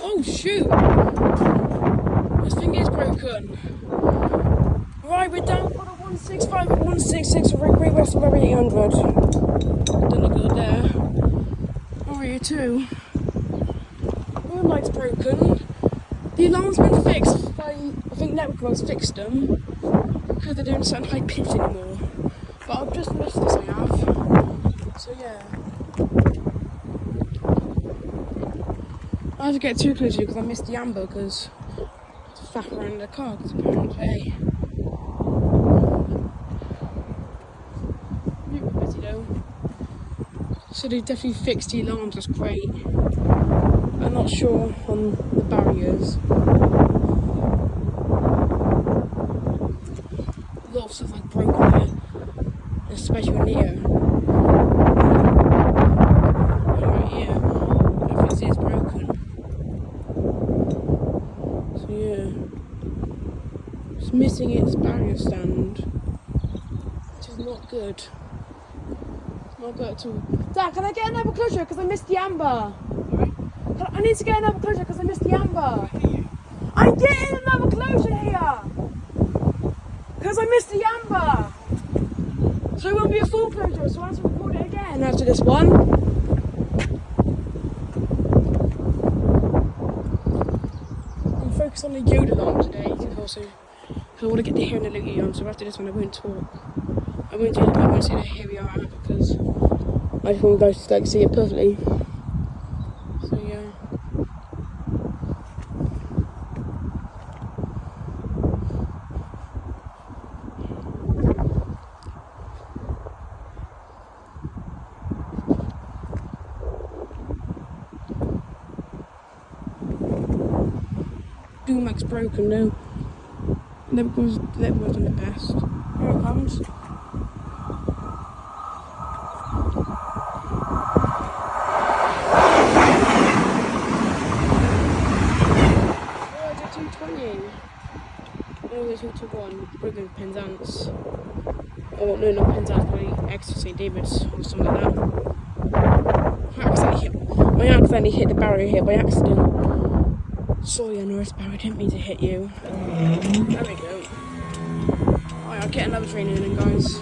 Oh shoot! This thing is broken. Right, we're down for the 165 and 166 right west of 800. Done a good there. How are you too? The light's broken. The alarm's been fixed by, I think Network's fixed them because they don't sound high pitched anymore. But I've just missed this, I have. So yeah. I had to get too close to you because I missed the amber because it's faff around the car because apparently. You're busy though. So they definitely fixed the alarms, that's great. I'm not sure on the barriers. A lot of stuff like broken here, especially here. Right here, everything is broken. So yeah, it's missing its barrier stand, which is not good. Not good at all. Dad, can I get another closure because I missed the amber? I need to get another closure because I missed the amber. I'm getting another closure here because I missed the amber. So it won't be a full closure, so I have to record it again after this one. I'm focused on the Yoda alarm today because I want to get the hearing ability on, so after this one I won't talk. I won't say that here we are because I just want you guys to see it perfectly. So yeah. Doomac's broken now. Never wasn't the best. Here it comes. Oh, there's 221. Broken Penzance. Oh, no, not Penzance, probably extra St. David's or something like that. I accidentally hit the barrier here by accident. Sorry, I know it's barrier, I didn't mean to hit you. There we go. Alright, I'll get another training in, guys.